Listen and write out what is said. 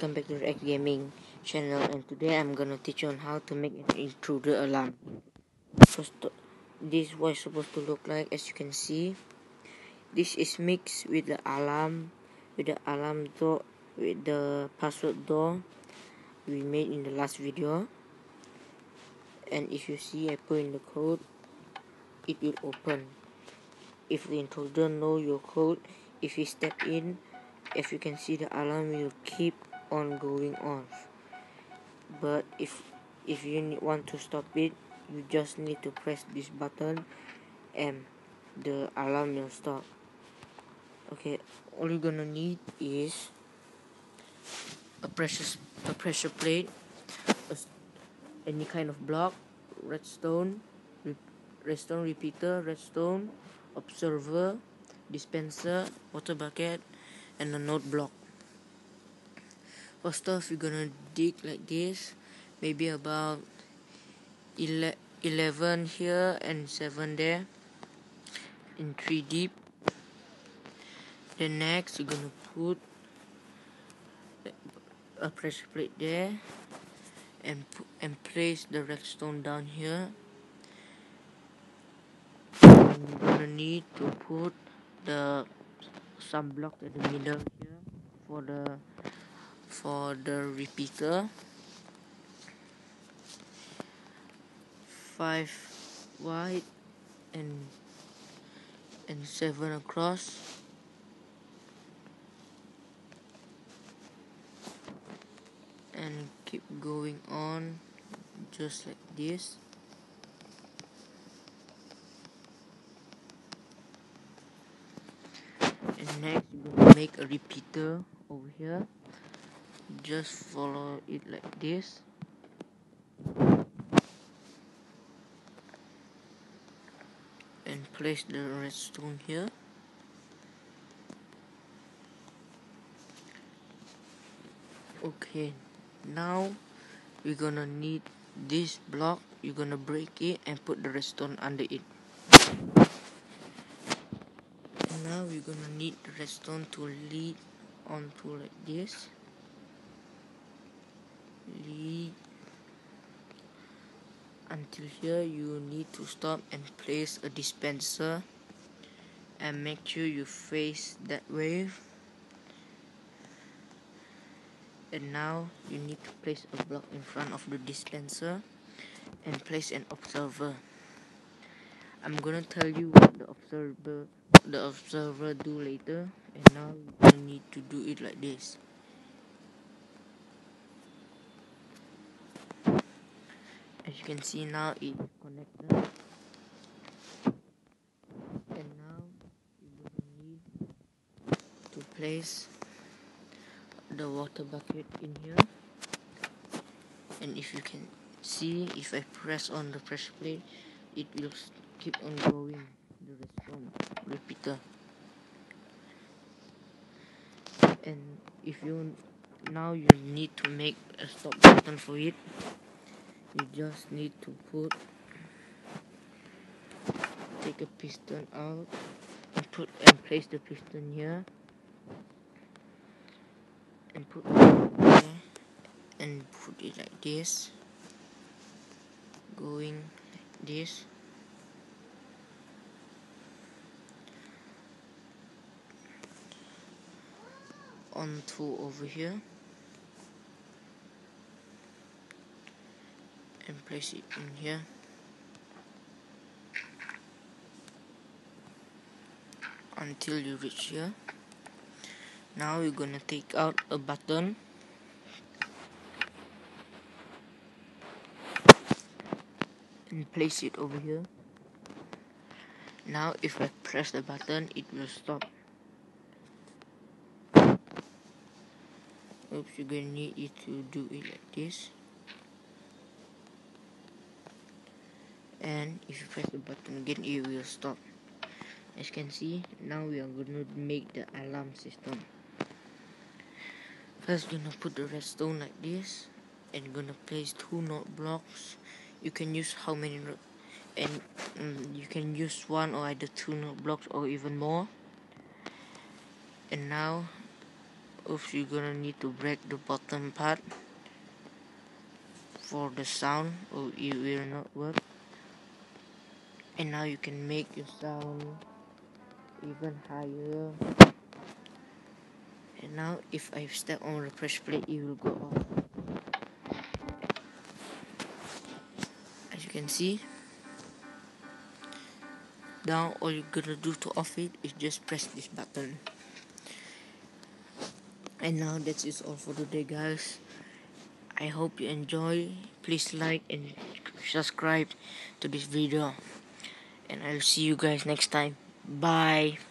welcome back to the X Gaming channel, and today I'm gonna teach you on how to make an intruder alarm. First, this is what it's supposed to look like. As you can see, this is mixed with the alarm door, with the password door we made in the last video. And if you see, I put in the code, it will open. If the intruder know your code, if you step in, as you can see, the alarm will keep on going off. But if you want to stop it, you just need to press this button and the alarm will stop. Okay, all you're gonna need is a pressure plate, any kind of block, redstone repeater, redstone, observer, dispenser, water bucket, and a note block. First off, you're gonna dig like this, maybe about 11 here and 7 there, in 3 deep. Then next, you're gonna put a pressure plate there and place the redstone down here. And you're gonna need to put some block in the middle here for the repeater. 5 wide and 7 across. And keep going on just like this. And next, you're gonna make a repeater over here. Just follow it like this. And place the redstone here. Okay, now we're gonna need this block. You're gonna break it and put the redstone under it. And now we're gonna need the redstone to lead onto like this. Lead until here. You need to stop and place a dispenser and make sure you face that way. And now you need to place a block in front of the dispenser and place an observer. I'm gonna tell you what the observer do later, and now you need to do it like this. As you can see, now it is connected. And now you're gonna need to place the water bucket in here. And if you can see, if I press on the pressure plate, it will keep on going, the redstone repeater. And if you need to make a stop button for it. You just need to take a piston out and place the piston here and put it there and put it like this, going like this. Onto over here and place it in here. Until you reach here. Now you're gonna take out a button and place it over here. Now if I press the button, it will stop. Oops, you're gonna need it to do it like this. And if you press the button again, it will stop. As you can see, now we are gonna make the alarm system. First, gonna put the redstone like this, and gonna place 2 note blocks. You can use how many, and you can use 1 or either 2 note blocks or even more. And now Oops, you're gonna need to break the bottom part for the sound, or it will not work. And now you can make your sound even higher. And now if I step on the press play, it will go off. As you can see, now all you're gonna do to off it is just press this button. And now that's it all for today, guys. I hope you enjoy. Please like and subscribe to this video, and I'll see you guys next time. Bye.